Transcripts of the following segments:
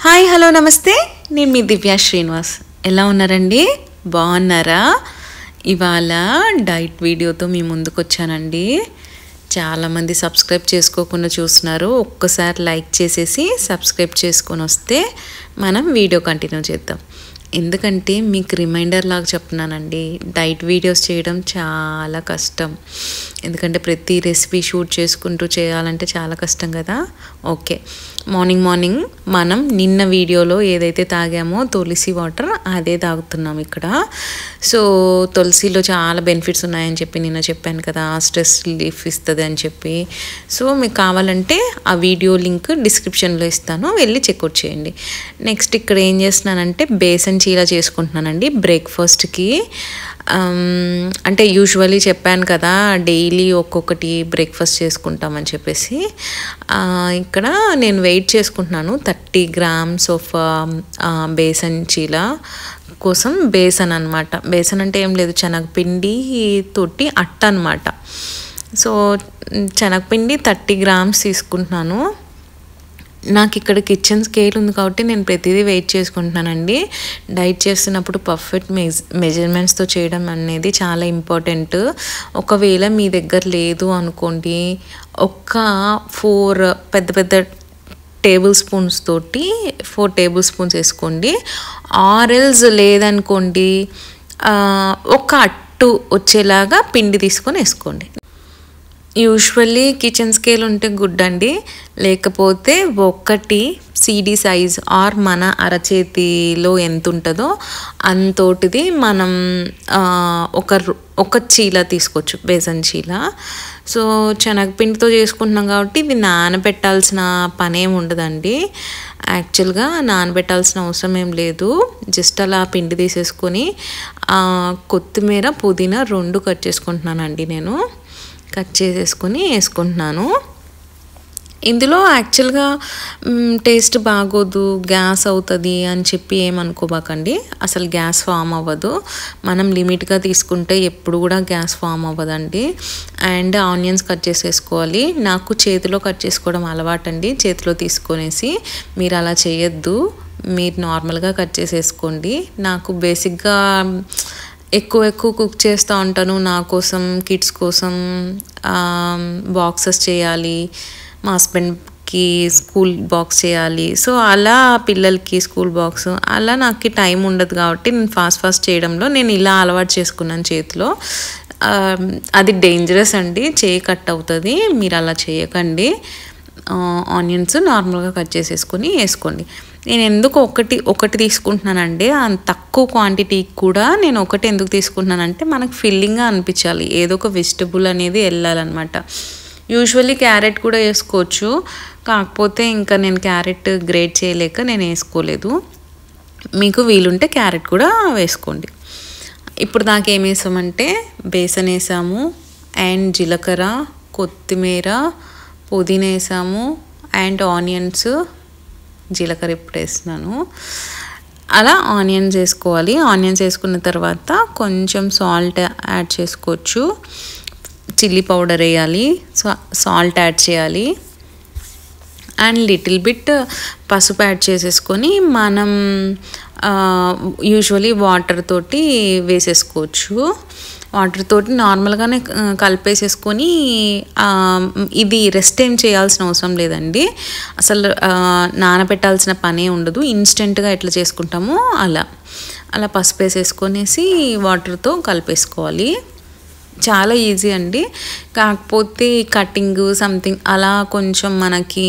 Hi hello నమస్తే నేను మీ దివ్య శ్రీనివాస్ ఎలా ఉన్నారండి బాగున్నారా ఇవాళ డైట్ వీడియోతో మీ ముందుకు వచ్చానండి చాలామంది సబ్స్క్రైబ్ చేసుకోకుండా చూస్తున్నారు ఒక్కసారి లైక్ చేసేసి సబ్స్క్రైబ్ చేసుకొని వస్తే మనం వీడియో కంటిన్యూ చేద్దాం ఎందుకంటే మీకు రిమైండర్ లాగా చెప్తున్నానండి డైట్ వీడియోస్ చేయడం చాలా కష్టం ఎందుకంటే ప్రతి రెసిపీ షూట్ చేసుకుంటూ చేయాలంటే చాలా కష్టం కదా ఓకే మార్నింగ్ మనం నిన్న వీడియోలో ఏదైతే తాగామో తులసి వాటర్ అదే తాగుతున్నాం ఇక్కడ సో తులసిలో చాలా బెనిఫిట్స్ ఉన్నాయని చెప్పి నిన్న చెప్పాను కదా స్ట్రెస్ రిలీఫ్ ఇస్తుంది అని చెప్పి సో మీకు కావాలంటే ఆ వీడియో లింక్ డిస్క్రిప్షన్లో ఇస్తాను వెళ్ళి చెక్అవుట్ చేయండి నెక్స్ట్ ఇక్కడ ఏం చేస్తున్నానంటే బేసన్ చీలా చేసుకుంటున్నానండి బ్రేక్ఫాస్ట్కి అంటే యూజువల్లీ చెప్పాను కదా డైలీ ఒక్కొక్కటి బ్రేక్ఫాస్ట్ చేసుకుంటామని చెప్పేసి ఇక్కడ నేను వెయిట్ చేసుకుంటున్నాను 30 grams ఆఫ్ బేసన్ చీలా కోసం బేసన్ అనమాట బేసన్ అంటే ఏం లేదు శనగపిండి తోటి అట్ట అనమాట సో శనగపిండి 30 grams తీసుకుంటున్నాను నాకు ఇక్కడ కిచెన్ స్కేల్ ఉంది కాబట్టి నేను ప్రతిదీ వెయిట్ చేసుకుంటున్నానండి డైట్ చేస్తున్నప్పుడు పర్ఫెక్ట్ మెజర్మెంట్స్తో చేయడం అనేది చాలా ఇంపార్టెంట్ ఒకవేళ మీ దగ్గర లేదు అనుకోండి ఒక 4 పెద్ద టేబుల్ స్పూన్స్ తోటి 4 tablespoons వేసుకోండి ఆరెల్స్ లేదనుకోండి ఒక అట్టు వచ్చేలాగా పిండి తీసుకొని వేసుకోండి యూజువల్లీ కిచెన్ స్కేల్ ఉంటే గుడ్ అండి లేకపోతే ఒకటి CD సైజ్ ఆర్ మన అరచేతిలో ఎంత ఉంటుందో అంతోటిది మనం ఒక చీల తీసుకోవచ్చు బేసన్ చీల సో శనగపిండితో చేసుకుంటున్నాం కాబట్టి ఇది నానబెట్టాల్సిన పని ఏమి ఉండదండి యాక్చువల్గా నానబెట్టాల్సిన అవసరం ఏం లేదు జస్ట్ అలా పిండి తీసేసుకొని కొత్తిమీర పుదీనా 2 కట్ చేసుకుంటున్నానండి నేను కట్ చేసేసుకొని వేసుకుంటున్నాను ఇందులో యాక్చువల్గా టేస్ట్ బాగోదు గ్యాస్ అవుతుంది అని చెప్పి ఏమనుకోబాకండి అసలు గ్యాస్ ఫామ్ అవ్వదు మనం లిమిట్గా తీసుకుంటే ఎప్పుడు కూడా గ్యాస్ ఫామ్ అవ్వదండి అండ్ ఆనియన్స్ కట్ చేసేసుకోవాలి నాకు చేతిలో కట్ చేసుకోవడం అలవాటండి చేతిలో తీసుకొనేసి మీరు అలా చేయొద్దు మీరు నార్మల్గా కట్ చేసేసుకోండి నాకు బేసిక్గా ఎక్కువ కుక్ చేస్తూ ఉంటాను నా కోసం కిడ్స్ కోసం బాక్సెస్ చేయాలి మా హస్బెండ్కి స్కూల్ బాక్స్ చేయాలి సో అలా పిల్లలకి స్కూల్ బాక్స్ అలా నాకు టైం ఉండదు కాబట్టి నేను ఫాస్ట్ చేయడంలో నేను ఇలా అలవాటు చేసుకున్నాను చేతిలో అది డేంజరస్ అండి చేయి కట్ అవుతుంది మీరు అలా చేయకండి ఆనియన్స్ నార్మల్గా కట్ చేసేసుకొని వేసుకోండి నేను ఎందుకు ఒకటి తీసుకుంటున్నానంటే అంత తక్కువ క్వాంటిటీకి కూడా నేను ఒకటి ఎందుకు తీసుకుంటున్నానంటే మనకు ఫిల్లింగ్గా అనిపించాలి ఏదో ఒక వెజిటబుల్ అనేది వెళ్ళాలన్నమాట యూజువల్లీ క్యారెట్ కూడా వేసుకోవచ్చు కాకపోతే ఇంకా నేను క్యారెట్ గ్రేట్ చేయలేక నేను వేసుకోలేదు మీకు వీలుంటే క్యారెట్ కూడా వేసుకోండి ఇప్పుడు దాకా ఏం వేసామంటే బేసన్ వేసాము అండ్ జీలకర్ర కొత్తిమీర పుదీనా వేసాము అండ్ ఆనియన్స్ జీలకర్ర ఇప్పుడు వేస్తున్నాను అలా ఆనియన్స్ వేసుకోవాలి ఆనియన్స్ వేసుకున్న తర్వాత కొంచెం సాల్ట్ యాడ్ చేసుకోవచ్చు చిల్లీ పౌడర్ వేయాలి సాల్ట్ యాడ్ చేయాలి అండ్ లిటిల్ బిట్ పసుపు యాడ్ చేసేసుకొని మనం యూజువలీ వాటర్ తోటి వేసేసుకోవచ్చు వాటర్ తోటి నార్మల్గానే కలిపేసేసుకొని ఇది రెస్ట్ ఏం చేయాల్సిన అవసరం లేదండి అసలు నానబెట్టాల్సిన పనే ఉండదు ఇన్స్టెంట్గా ఎట్లా చేసుకుంటామో అలా పసుపు వేసేసుకొనేసి వాటర్తో కలిపేసుకోవాలి చాలా ఈజీ అండి కాకపోతే కటింగ్ సంథింగ్ అలా కొంచెం మనకి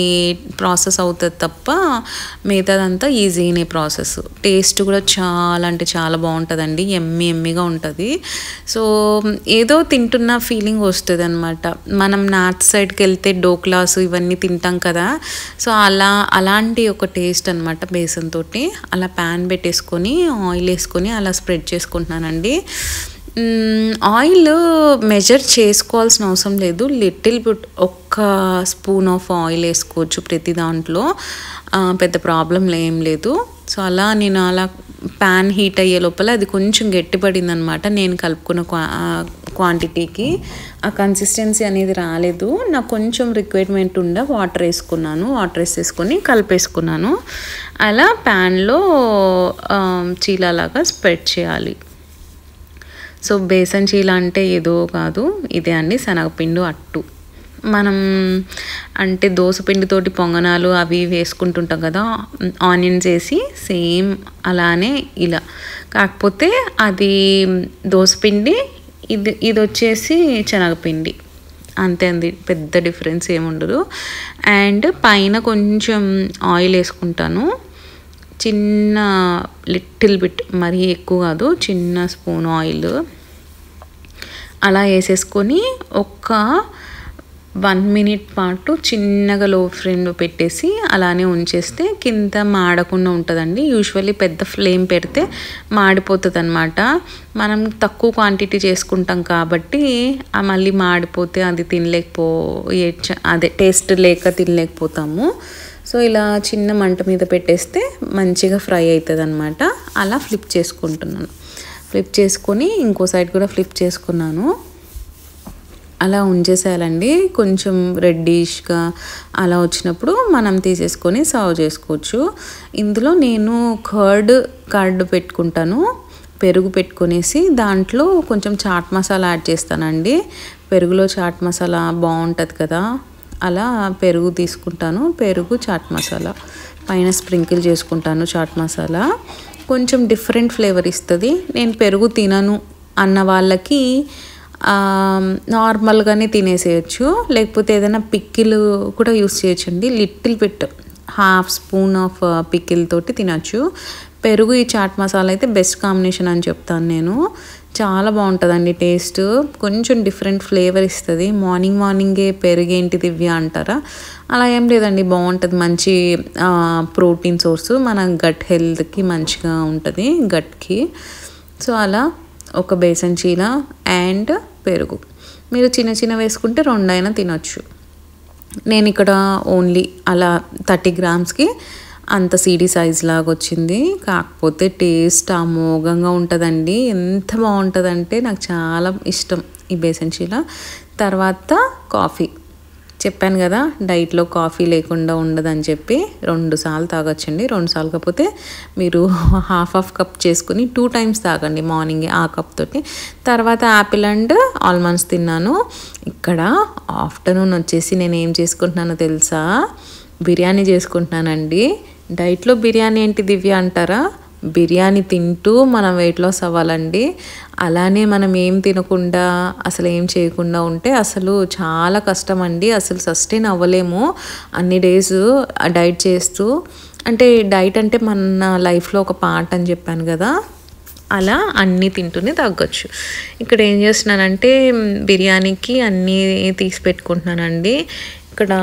ప్రాసెస్ అవుతుంది తప్ప మిగతాదంతా ఈజీనే ప్రాసెస్ టేస్ట్ కూడా చాలా అంటే చాలా బాగుంటుందండి ఎమ్మిగా ఉంటుంది సో ఏదో తింటున్న ఫీలింగ్ వస్తుంది అనమాట మనం నార్త్ సైడ్కి వెళ్తే డోక్లాస్ ఇవన్నీ తింటాం కదా సో అలాంటి ఒక టేస్ట్ అనమాట బేసన్ తోటి అలా ప్యాన్ పెట్టేసుకొని ఆయిల్ వేసుకొని అలా స్ప్రెడ్ చేసుకుంటున్నానండి ఆయిల్ మెజర్ చేసుకోవాల్సిన అవసరం లేదు లిటిల్ బిట్ ఒక్క స్పూన్ ఆఫ్ ఆయిల్ వేసుకోవచ్చు ప్రతి దాంట్లో పెద్ద ప్రాబ్లం ఏం లేదు సో అలా నేను అలా ప్యాన్ హీట్ అయ్యే లోపల అది కొంచెం గట్టిపడింది అనమాట. నేను కలుపుకున్న క్వాంటిటీకి ఆ కన్సిస్టెన్సీ అనేది రాలేదు. నాకు కొంచెం రిక్వైర్మెంట్ ఉండే వాటర్ వేసేసుకొని కలిపేసుకున్నాను. అలా ప్యాన్లో చీలాలాగా స్ప్రెడ్ చేయాలి. సో బేసన్ చీల అంటే ఏదో కాదు, ఇదే అండి శనగపిండి అట్టు. మనం అంటే దోసపిండితోటి పొంగనాలు అవి వేసుకుంటుంటాం కదా, ఆనియన్స్ వేసి సేమ్ అలానే ఇలా, కాకపోతే అది దోసపిండి, ఇది వచ్చేసి శనగపిండి, అంతే అండి, పెద్ద డిఫరెన్స్ ఏముండదు. అండ్ పైన కొంచెం ఆయిల్ వేసుకుంటాను, చిన్న లిటిల్ బిట్, మరీ ఎక్కువ కాదు, చిన్న స్పూన్ ఆయిల్ అలా వేసేసుకొని ఒక 1 minute పాటు చిన్నగా లో ఫ్లేమ్లో పెట్టేసి అలానే ఉంచేస్తే కింద మాడకుండా ఉంటుందండి. యూజువల్లీ పెద్ద ఫ్లేమ్ పెడితే మాడిపోతుంది అనమాట. మనం తక్కువ క్వాంటిటీ చేసుకుంటాం కాబట్టి మళ్ళీ మాడిపోతే అది అదే టేస్ట్ లేక తినలేకపోతాము. సో ఇలా చిన్న మంట మీద పెట్టేస్తే మంచిగా ఫ్రై అవుతుంది అనమాట. అలా ఫ్లిప్ చేసుకొని ఇంకో సైడ్ కూడా ఫ్లిప్ చేసుకున్నాను. అలా ఉంచేసేయాలండి. కొంచెం రెడ్డిష్గా అలా వచ్చినప్పుడు మనం తీసేసుకొని సర్వ్ చేసుకోవచ్చు. ఇందులో నేను కర్డ్ పెట్టుకుంటాను, పెరుగు పెట్టుకొనేసి దాంట్లో కొంచెం చాట్ మసాలా యాడ్ చేస్తానండి. పెరుగులో చాట్ మసాలా బాగుంటుంది కదా, అలా పెరుగు తీసుకుంటాను. పెరుగు చాట్ మసాలా పైన స్ప్రింకిల్ చేసుకుంటాను. చాట్ మసాలా కొంచెం డిఫరెంట్ ఫ్లేవర్ ఇస్తుంది. నేను పెరుగు తినను అన్న వాళ్ళకి నార్మల్గానే తినేసేయచ్చు, లేకపోతే ఏదైనా పిక్కిల్ కూడా యూస్ చేయొచ్చండి. Little bit 1/2 spoon of pickle తోటి తినచ్చు. పెరుగు ఈ చాట్ మసాలా అయితే బెస్ట్ కాంబినేషన్ అని చెప్తాను నేను. చాలా బాగుంటుందండి టేస్ట్, కొంచెం డిఫరెంట్ ఫ్లేవర్ ఇస్తుంది. మార్నింగే పెరుగేంటి దివ్య అంటారా, అలా ఏం లేదండి, బాగుంటుంది. మంచి ప్రోటీన్ సోర్సు, మన గట్ హెల్త్కి మంచిగా ఉంటుంది, గట్కి. సో అలా ఒక బేసన్ చీల అండ్ పెరుగు, మీరు చిన్న వేసుకుంటే 2 అయినా తినొచ్చు. నేను ఇక్కడ ఓన్లీ అలా 30 grams అంత సీడీ సైజ్ లాగా వచ్చింది. కాకపోతే టేస్ట్ అమోఘంగా ఉంటుందండి. ఎంత బాగుంటుందంటే నాకు చాలా ఇష్టం ఈ బేసన్ చీల. తర్వాత కాఫీ, చెప్పాను కదా డైట్లో కాఫీ లేకుండా ఉండదని చెప్పి 2 సార్లు తాగొచ్చండి. 2 సార్లు కాకపోతే మీరు 1/2 కప్ చేసుకుని 2 times తాగండి మార్నింగే ఆ కప్ తోటి. తర్వాత యాపిల్ అండ్ ఆల్మండ్స్ తిన్నాను. ఇక్కడ ఆఫ్టర్నూన్ వచ్చేసి నేను ఏం చేసుకుంటున్నానో తెలుసా, బిర్యానీ చేసుకుంటున్నానండి. డైట్లో బిర్యానీ ఏంటి దివ్య అంటారా, బిర్యానీ తింటూ మనం వెయిట్ లాస్ అవ్వాలండి. అలానే మనం ఏం తినకుండా అసలు ఏం చేయకుండా ఉంటే అసలు చాలా కష్టం అండి. అసలు సస్టైన్ అవ్వలేము అన్ని డేస్ డైట్ చేస్తూ. అంటే డైట్ అంటే మన లైఫ్లో ఒక పార్ట్ అని చెప్పాను కదా, అలా అన్నీ తింటూనే తగ్గొచ్చు. ఇక్కడ ఏం చేస్తున్నానంటే బిర్యానీకి అన్నీ తీసి పెట్టుకుంటున్నానండి. ఇక్కడ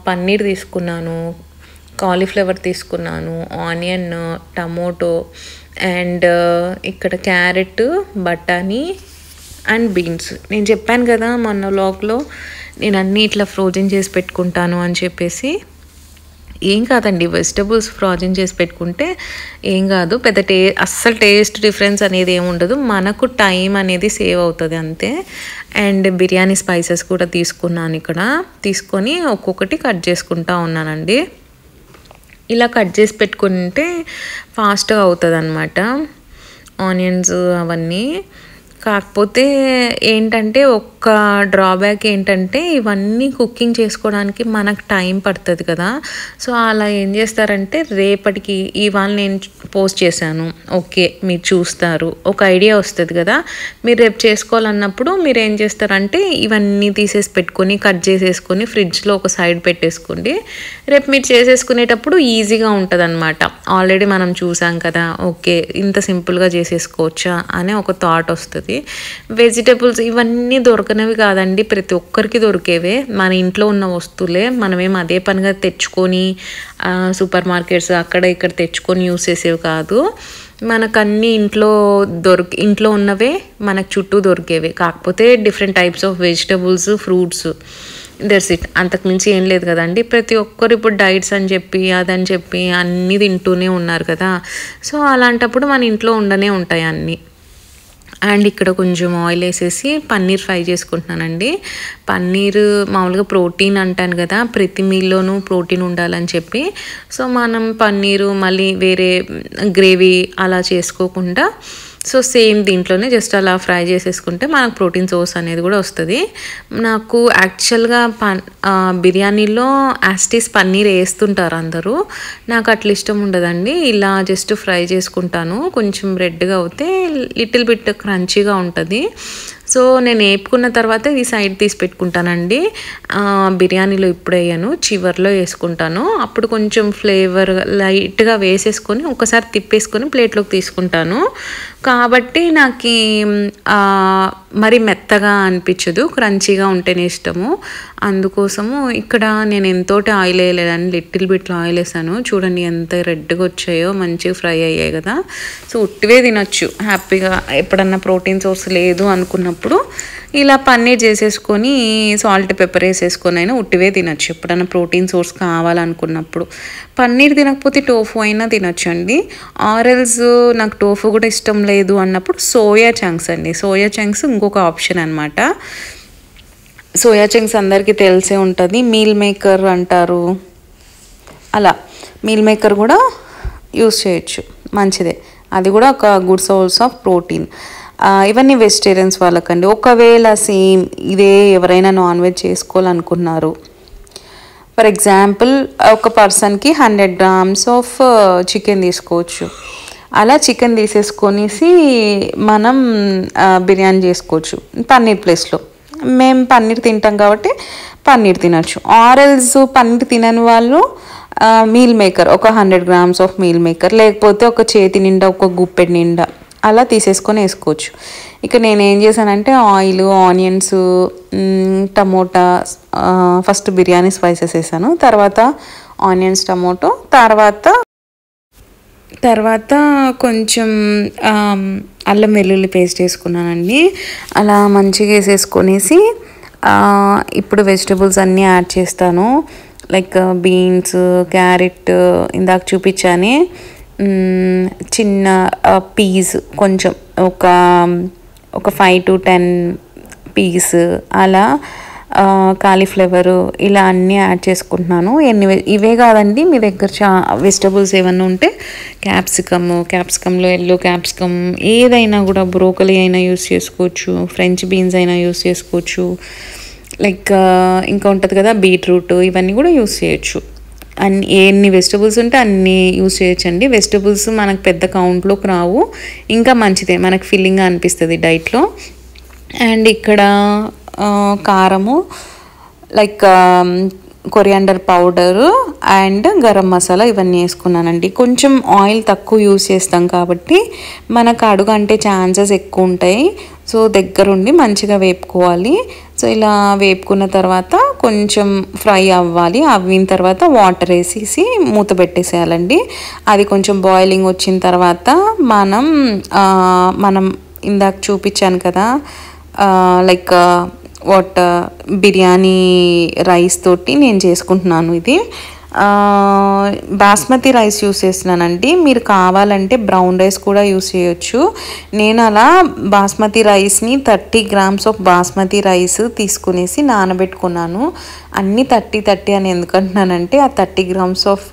పన్నీర్ తీసుకున్నాను, కాలీఫ్లవర్ తీసుకున్నాను, ఆనియన్, టమోటో అండ్ ఇక్కడ క్యారెట్, బఠానీ అండ్ బీన్స్. నేను చెప్పాను కదా మొన్న వ్లాగ్లో నేను అన్నీ ఇట్లా ఫ్రోజన్ చేసి పెట్టుకుంటాను అని చెప్పేసి. ఏం కాదండి, వెజిటబుల్స్ ఫ్రోజన్ చేసి పెట్టుకుంటే ఏం కాదు, పెద్ద అస్సలు టేస్ట్ డిఫరెన్స్ అనేది ఏముండదు, మనకు టైం అనేది సేవ్ అవుతుంది అంతే. అండ్ బిర్యానీ స్పైసెస్ కూడా తీసుకున్నాను. ఇక్కడ తీసుకొని ఒక్కొక్కటి కట్ చేసుకుంటా ఉన్నానండి. ఇలా కట్ చేసి పెట్టుకుంటే ఫాస్ట్గా అవుతుంది అన్నమాట ఆనియన్స్ అవన్నీ. కాకపోతే ఏంటంటే ఒక్క డ్రాబ్యాక్ ఏంటంటే ఇవన్నీ కుకింగ్ చేసుకోవడానికి మనకు టైం పడుతుంది కదా. సో అలా ఏం చేస్తారంటే రేపటికి ఇవాళ నేను పోస్ట్ చేశాను, ఓకే మీరు చూస్తారు, ఒక ఐడియా వస్తుంది కదా. మీరు రేపు చేసుకోవాలన్నప్పుడు మీరు ఏం చేస్తారంటే ఇవన్నీ తీసేసి పెట్టుకొని కట్ చేసేసుకొని ఫ్రిడ్జ్లో ఒక సైడ్ పెట్టేసుకోండి. రేపు మీరు చేసేసుకునేటప్పుడు ఈజీగా ఉంటుంది అనమాట. ఆల్రెడీ మనం చూసాం కదా, ఓకే ఇంత సింపుల్గా చేసేసుకోవచ్చా అనే ఒక థాట్ వస్తుంది. వెజిటబుల్స్ ఇవన్నీ దొరకనివి కాదండి, ప్రతి ఒక్కరికి దొరికేవే, మన ఇంట్లో ఉన్న వస్తువులే. మనమేం అదే పనిగా తెచ్చుకొని సూపర్ మార్కెట్స్ అక్కడ ఇక్కడ తెచ్చుకొని యూస్ చేసేవి కాదు. మనకు అన్నీ ఇంట్లో ఉన్నవే మనకు చుట్టూ దొరికేవి. కాకపోతే different types of vegetables, fruits that's it. అంతకుమించి ఏం లేదు కదండి. ప్రతి ఒక్కరు ఇప్పుడు డైట్స్ అని చెప్పి అదని చెప్పి అన్నీ తింటూనే ఉన్నారు కదా. సో అలాంటప్పుడు మన ఇంట్లో ఉండనే ఉంటాయి అన్నీ. అండ్ ఇక్కడ కొంచెం ఆయిల్ వేసేసి పన్నీర్ ఫ్రై చేసుకుంటున్నానండి. పన్నీర్ మామూలుగా ప్రోటీన్ అంటాను కదా, ప్రతి మీల్లోనూ ప్రోటీన్ ఉండాలని చెప్పి. సో మనం పన్నీరు మళ్ళీ వేరే గ్రేవీ అలా చేసుకోకుండా సో సేమ్ దీంట్లోనే జస్ట్ అలా ఫ్రై చేసేసుకుంటే మనకు ప్రోటీన్ సోర్స్ అనేది కూడా వస్తుంది. నాకు యాక్చువల్గా బిర్యానీలో యాస్టీస్ పన్నీర్ వేస్తుంటారు అందరూ. నాకు అట్లా ఇష్టం ఉండదండి. ఇలా జస్ట్ ఫ్రై చేసుకుంటాను. కొంచెం రెడ్గా అవుతే లిటిల్ బిట్ క్రంచీగా ఉంటుంది. సో నేను వేపుకున్న తర్వాత ఈ సైడ్ తీసి పెట్టుకుంటానండి. బిర్యానీలో ఇప్పుడు వేయను, చివర్లో వేసుకుంటాను. అప్పుడు కొంచెం ఫ్లేవర్ లైట్గా వేసేసుకొని ఒకసారి తిప్పేసుకొని ప్లేట్లోకి తీసుకుంటాను. కాబట్టి నాకు మరి మెత్తగా అనిపించదు, క్రంచీగా ఉంటేనే ఇష్టము. అందుకోసము ఇక్కడ నేను ఎంతోటి ఆయిల్ వేయలేదని లిటిల్ బిట్లో ఆయిల్ వేసాను. చూడండి ఎంత రెడ్గా వచ్చాయో, మంచిగా ఫ్రై అయ్యాయి కదా. సో ఉట్టివే తినొచ్చు హ్యాపీగా. ఎప్పుడన్నా ప్రోటీన్ సోర్స్ లేదు అనుకున్నప్పుడు ఇలా పన్నీర్ చేసేసుకొని సాల్ట్ పెప్పర్ వేసేసుకొని అయినా ఉట్టివే తినచ్చు. ఎప్పుడన్నా ప్రోటీన్ సోర్స్ కావాలనుకున్నప్పుడు. పన్నీర్ తినకపోతే టోఫు అయినా తినచ్చు అండి. ఆరెల్స్ నాకు టోఫు కూడా ఇష్టం లేదు అన్నప్పుడు సోయా చంక్స్ అండి. సోయా చంక్స్ ఇంకొక ఆప్షన్ అనమాట. సోయా చంక్స్ అందరికీ తెలిసే ఉంటుంది. మీల్ మేకర్ అంటారు. అలా మీల్ మేకర్ కూడా యూస్ చేయొచ్చు, మంచిదే. అది కూడా ఒక గుడ్ సోర్స్ ఆఫ్ ప్రోటీన్. ఇవన్నీ వెజిటేరియన్స్ వాళ్ళకండి. ఒకవేళ సేమ్ ఇదే ఎవరైనా నాన్ వెజ్ చేసుకోవాలనుకున్నారు, ఫర్ ఎగ్జాంపుల్ ఒక పర్సన్కి 100 grams ఆఫ్ చికెన్ తీసుకోవచ్చు. అలా చికెన్ తీసేసుకొనేసి మనం బిర్యానీ చేసుకోవచ్చు పన్నీర్ ప్లేస్లో. మేము పన్నీర్ తింటాం కాబట్టి పన్నీర్ తినచ్చు. ఆరెల్స్ పన్నీర్ తినని వాళ్ళు మీల్ మేకర్, ఒక 100 grams ఆఫ్ మీల్ మేకర్, లేకపోతే ఒక చేతి నిండా ఒక గుప్పెడి నిండా అలా తీసేసుకొని వేసుకోవచ్చు. ఇక నేను ఏం చేశానంటే oil, onions, tomato, first biryani spices వేసాను, తర్వాత ఆనియన్స్, టమోటో, తర్వాత కొంచెం అల్లం వెల్లుల్లి పేస్ట్ వేసుకున్నానండి. అలా మంచిగా వేసేసుకొనేసి ఇప్పుడు వెజిటబుల్స్ అన్నీ యాడ్ చేస్తాను. లైక్ బీన్స్, క్యారెట్, ఇందాక చూపించానే, చిన్న పీస్ కొంచెం ఒక 5 to 10 పీస్, అలా కాలీఫ్లవరు, ఇలా అన్నీ యాడ్ చేసుకుంటున్నాను. ఇవే కాదండి, మీ దగ్గర వెజిటబుల్స్ ఏమన్నా ఉంటే క్యాప్సికంలో ఎల్లో క్యాప్సికమ్ ఏదైనా కూడా, బ్రోకలీ అయినా యూస్ చేసుకోవచ్చు, ఫ్రెంచ్ బీన్స్ అయినా యూస్ చేసుకోవచ్చు, లైక్ ఇంకా ఉంటుంది కదా బీట్రూట్, ఇవన్నీ కూడా యూస్ చేయొచ్చు. ఎన్ని వెజిటబుల్స్ ఉంటే అన్నీ యూస్ చేయొచ్చండి. వెజిటబుల్స్ మనకు పెద్ద కౌంట్లోకి రావు, ఇంకా మంచిదే, మనకు ఫిల్లింగ్గా అనిపిస్తుంది డైట్లో. అండ్ ఇక్కడ కారము, like coriander powder and garam masala ఇవన్నీ వేసుకున్నానండి. కొంచెం ఆయిల్ తక్కువ యూస్ చేస్తాం కాబట్టి మనకు అడుగు అంటే ఛాన్సెస్ ఎక్కువ ఉంటాయి. సో దగ్గరుండి మంచిగా వేపుకోవాలి. సో ఇలా వేపుకున్న తర్వాత కొంచెం ఫ్రై అవ్వాలి. అవ్విన తర్వాత వాటర్ వేసేసి మూత పెట్టేసేయాలండి. అది కొంచెం బాయిలింగ్ వచ్చిన తర్వాత మనం ఇందాక చూపించాను కదా, లైక్ బిర్యానీ రైస్ తోటి నేను చేసుకుంటున్నాను. ఇది బాస్మతి రైస్ యూస్ చేస్తున్నానండి. మీరు కావాలంటే బ్రౌన్ రైస్ కూడా యూస్ చేయొచ్చు. నేను అలా బాస్మతి రైస్ని 30 grams ఆఫ్ బాస్మతి రైస్ తీసుకునేసి నానబెట్టుకున్నాను. అన్నీ 30 అని ఎందుకంటున్నానంటే ఆ 30 grams ఆఫ్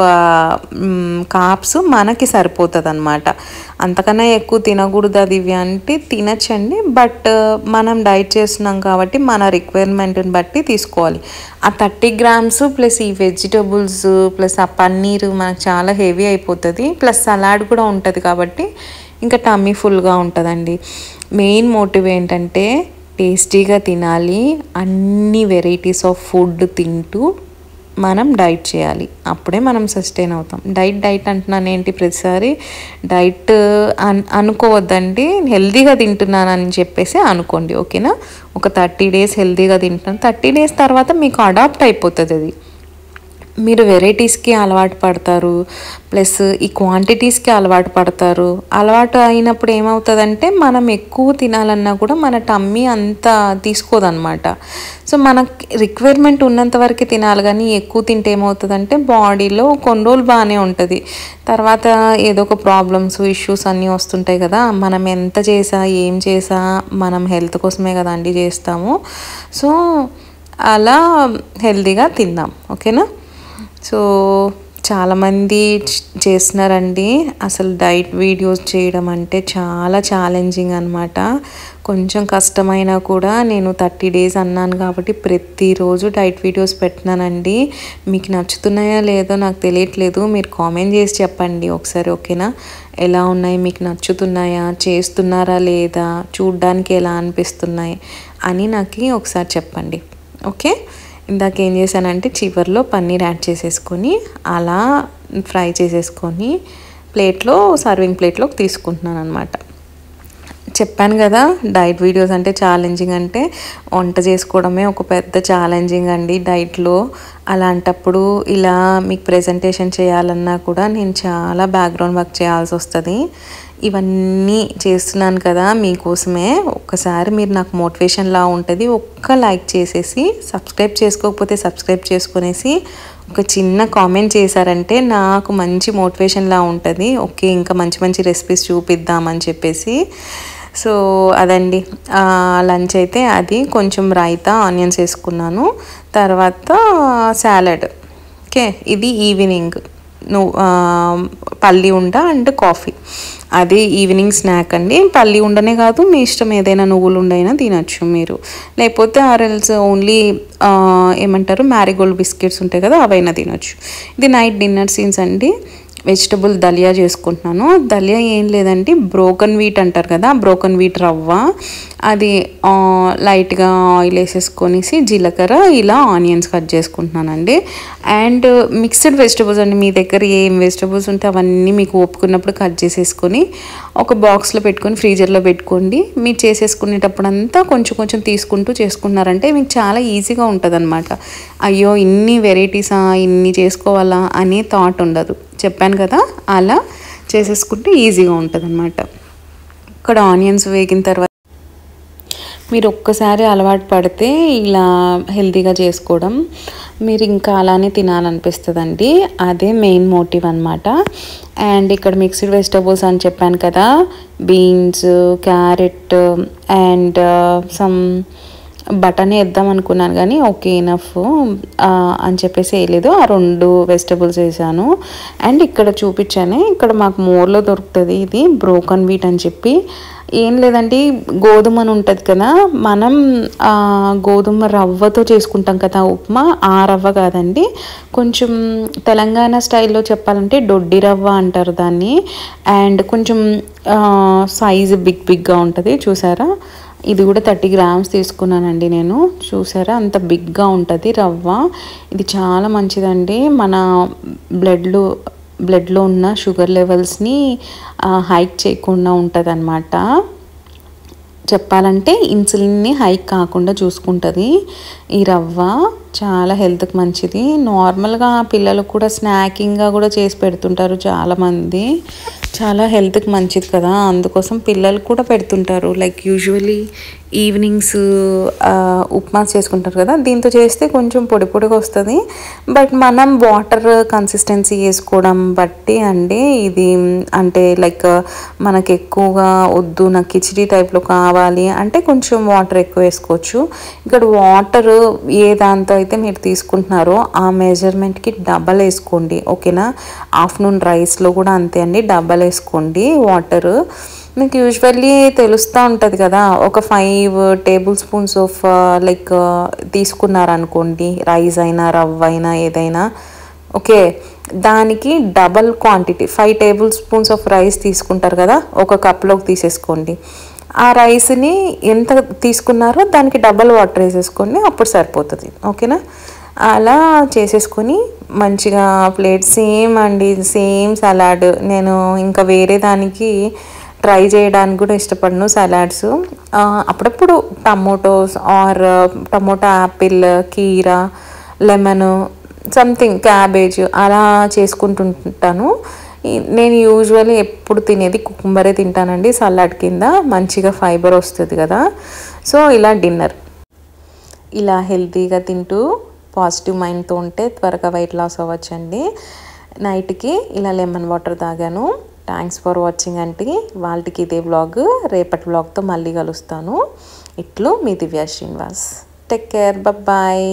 కార్బ్స్ మనకి సరిపోతుంది అనమాట. అంతకన్నా ఎక్కువ తినకూడదు అది ఇవి అంటే తినచ్చండి, బట్ మనం డైట్ చేస్తున్నాం కాబట్టి మన రిక్వైర్మెంట్ని బట్టి తీసుకోవాలి. ఆ 30 grams ప్లస్ ఈ వెజిటబుల్స్ ప్లస్ ఆ పన్నీరు మనకు చాలా హెవీ అయిపోతుంది. ప్లస్ సలాడ్ కూడా ఉంటుంది కాబట్టి ఇంకా టమ్మీ ఫుల్గా ఉంటుందండి. మెయిన్ మోటివ్ ఏంటంటే టేస్టీగా తినాలి, అన్ని వెరైటీస్ ఆఫ్ ఫుడ్ తింటూ మనం డైట్ చేయాలి. అప్పుడే మనం సస్టైన్ అవుతాం. డైట్ అంటున్నాను ఏంటి, ప్రతిసారి డైట్ అనుకోవద్దండి. హెల్తీగా తింటున్నానని చెప్పేసి అనుకోండి, ఓకేనా. ఒక 30 days హెల్తీగా తింటున్నాను, 30 days తర్వాత మీకు అడాప్ట్ అయిపోతుంది అది. మీరు వెరైటీస్కి అలవాటు పడతారు, ప్లస్ ఈ క్వాంటిటీస్కి అలవాటు పడతారు. అలవాటు అయినప్పుడు ఏమవుతుందంటే మనం ఎక్కువ తినాలన్నా కూడా మన టమ్మీ అంత తీసుకోదన్నమాట. సో మనకి రిక్వైర్మెంట్ ఉన్నంత వరకు తినాలి, కానీ ఎక్కువ తింటే ఏమవుతుందంటే బాడీలో కొన్ని రోజులు బాగానే ఉంటుంది, తర్వాత ఏదో ఒక ప్రాబ్లమ్స్ ఇష్యూస్ అన్నీ వస్తుంటాయి కదా. మనం ఎంత చేసా ఏం చేసా మనం హెల్త్ కోసమే కదా అండి చేస్తాము. సో అలా హెల్తీగా తిందాం, ఓకేనా. సో చాలామంది చేస్తున్నారండి. అసలు డైట్ వీడియోస్ చేయడం అంటే చాలా ఛాలెంజింగ్ అనమాట. కొంచెం కష్టమైనా కూడా నేను 30 days అన్నాను కాబట్టి ప్రతిరోజు డైట్ వీడియోస్ పెట్టినానండి. మీకు నచ్చుతున్నాయా లేదో నాకు తెలియట్లేదు, మీరు కామెంట్ చేసి చెప్పండి ఒకసారి, ఓకేనా. ఎలా ఉన్నాయి, మీకు నచ్చుతున్నాయా, చేస్తున్నారా లేదా, చూడ్డానికి ఎలా అనిపిస్తున్నాయి అని నాకు ఒకసారి చెప్పండి, ఓకే. ఇందాక ఏం చేశానంటే చివర్లో పన్నీర్ యాడ్ చేసేసుకొని అలా ఫ్రై చేసేసుకొని ప్లేట్లో, సర్వింగ్ ప్లేట్లోకి తీసుకుంటున్నాను అనమాట. చెప్పాను కదా డైట్ వీడియోస్ అంటే ఛాలెంజింగ్, అంటే వంట చేసుకోవడమే ఒక పెద్ద ఛాలెంజింగ్ అండి డైట్లో. అలాంటప్పుడు ఇలా మీకు ప్రెజెంటేషన్ చేయాలన్నా కూడా నేను చాలా బ్యాక్గ్రౌండ్ వర్క్ చేయాల్సి వస్తుంది. ఇవన్నీ చేస్తున్నాను కదా మీకోసమే. ఒక్కసారి మీరు నాకు మోటివేషన్లా ఉంటుంది, ఒక్క లైక్ చేసేసి, సబ్స్క్రైబ్ చేసుకోకపోతే సబ్స్క్రైబ్ చేసుకునేసి ఒక చిన్న కామెంట్ చేశారంటే నాకు మంచి మోటివేషన్లా ఉంటుంది. ఓకే, ఇంకా మంచి మంచి రెసిపీస్ చూపిద్దామని చెప్పేసి. సో అదండి లంచ్ అయితే అది. కొంచెం రైతా, ఆనియన్స్ వేసుకున్నాను, తర్వాత సాలడ్. ఓకే, ఇది ఈవినింగ్ పల్లి ఉండ అండ్ కాఫీ. అది ఈవినింగ్ స్నాక్ అండి. పల్లి ఉండనే కాదు, మీ ఇష్టం ఏదైనా నువ్వులు ఉండైనా తినచ్చు మీరు, లేకపోతే ఆర్ఎల్స్ ఓన్లీ ఏమంటారు మ్యారీగోల్డ్ బిస్కెట్స్ ఉంటాయి కదా అవైనా తినచ్చు. ఇది నైట్ డిన్నర్ సీన్స్ అండి. వెజిటబుల్ దలియా చేసుకుంటున్నాను. దలియా ఏం లేదండి, బ్రోకన్ వీట్ అంటారు కదా, బ్రోకన్ వీట్ రవ్వ, అది లైట్గా ఆయిల్ వేసేసుకొనేసి జీలకర్ర, ఇలా ఆనియన్స్ కట్ చేసుకుంటున్నానండి. అండ్ మిక్స్డ్ వెజిటబుల్స్ అండి, మీ దగ్గర ఏం వెజిటబుల్స్ ఉంటే అవన్నీ మీకు ఒప్పుకున్నప్పుడు కట్ చేసేసుకొని ఒక బాక్స్లో పెట్టుకొని ఫ్రీజర్లో పెట్టుకోండి. మీరు చేసేసుకునేటప్పుడు అంతా కొంచెం కొంచెం తీసుకుంటూ చేసుకున్నారంటే మీకు చాలా ఈజీగా ఉంటుంది అనమాట. అయ్యో ఇన్ని వెరైటీసా, ఇన్ని చేసుకోవాలా అనే థాట్ ఉండదు. చెప్పాను కదా, అలా చేసేసుకుంటే ఈజీగా ఉంటుంది అనమాట. ఇక్కడ ఆనియన్స్ వేగిన తర్వాత మీరు ఒక్కసారి అలవాటు పడితే ఇలా హెల్తీగా చేసుకోవడం మీరు ఇంకా అలానే తినాలనిపిస్తుందండి. అదే మెయిన్ మోటివ్ అనమాట. అండ్ ఇక్కడ మిక్స్డ్ వెజిటబుల్స్ అని చెప్పాను కదా, బీన్స్, క్యారెట్ అండ్ సమ్ బటానీ వేద్దాం అనుకున్నాను కానీ ఓకే ఇనఫ్ అని చెప్పేసి వేయలేదు. ఆ 2 వెజిటబుల్స్ వేసాను. అండ్ ఇక్కడ చూపించాను, ఇక్కడ మాకు మోర్లో దొరుకుతుంది ఇది బ్రోకన్ వీట్ అని చెప్పి. ఏం లేదండి, గోధుమ అని ఉంటుంది కదా, మనం గోధుమ రవ్వతో చేసుకుంటాం కదా ఉప్మా, ఆ రవ్వ కాదండి, కొంచెం తెలంగాణ స్టైల్లో చెప్పాలంటే దొడ్డి రవ్వ అంటారు దాన్ని. అండ్ కొంచెం సైజు బిగ్గా ఉంటుంది, చూసారా. ఇది కూడా 30 grams తీసుకున్నానండి నేను, చూసారా అంత బిగ్గా ఉంటుంది రవ్వ. ఇది చాలా మంచిదండి, మన బ్లడ్లో ఉన్న షుగర్ లెవెల్స్ని హైక్ చేయకుండా ఉంటుంది అన్నమాట. చెప్పాలంటే ఇన్సులిన్ని హైక్ కాకుండా చూసుకుంటుంది ఈ రవ్వ. చాలా హెల్త్కి మంచిది. నార్మల్గా పిల్లలకు కూడా స్నాకింగ్గా కూడా చేసి పెడుతుంటారు చాలామంది. చాలా హెల్త్కి మంచిది కదా, అందుకోసం పిల్లలు కూడా పెడుతుంటారు. లైక్ యూజువలీ ఈవినింగ్స్ ఉప్మా చేసుకుంటారు కదా, దీంతో చేస్తే కొంచెం పొడిగా వస్తుంది. బట్ మనం వాటర్ కన్సిస్టెన్సీ వేసుకోవడం బట్టి అండి ఇది, అంటే లైక్ మనకు ఎక్కువగా వద్దు, నాకు కిచిడీ టైప్లో కావాలి అంటే కొంచెం వాటర్ ఎక్కువ వేసుకోవచ్చు. ఇక్కడ వాటర్ ఏ దాంతో అయితే మీరు తీసుకుంటున్నారో ఆ మెజర్మెంట్కి డబల్ వేసుకోండి, ఓకేనా. ఆఫ్టర్నూన్ రైస్లో కూడా అంతే అండి, డబల్ వేసుకోండి వాటర్. మీకు యూజువల్లీ తెలుస్తూ ఉంటుంది కదా, ఒక 5 tablespoons ఆఫ్ లైక్ తీసుకున్నారనుకోండి, రైస్ అయినా రవ్వ అయినా ఏదైనా, ఓకే, దానికి double quantity 5 tablespoons of rice తీసుకుంటారు కదా, ఒక కప్లోకి తీసేసుకోండి. ఆ రైస్ని ఎంత తీసుకున్నారో దానికి డబల్ వాటర్ వేసేసుకోండి, అప్పుడు సరిపోతుంది, ఓకేనా. అలా చేసేసుకొని మంచిగా ప్లేట్ సేమ్ అండి, సేమ్ సలాడ్. నేను ఇంకా వేరే దానికి ట్రై చేయడానికి కూడా ఇష్టపడను సలాడ్స్. అప్పుడప్పుడు టమోటోస్ ఆర్ టమోటా, యాపిల్, కీరా, లెమన్ సంథింగ్ క్యాబేజ్ అలా చేసుకుంటుంటాను. నేను యూజువల్లీ ఎప్పుడు తినేది కుకుంబరే తింటానండి, సలాడ్ కింద మంచిగా ఫైబర్ వస్తుంది కదా. సో ఇలా డిన్నర్ ఇలా హెల్తీగా తింటూ పాజిటివ్ మైండ్తో ఉంటే త్వరగా వెయిట్ లాస్ అవ్వచ్చండి. నైట్కి ఇలా లెమన్ వాటర్ తాగాను. థ్యాంక్స్ ఫర్ వాచింగ్ అండి. వాళ్ళకి ఇదే వ్లాగ్, రేపటి వ్లాగ్తో మళ్ళీ కలుస్తాను. ఇట్లు మీ Divya Srinivas. Take care, bye.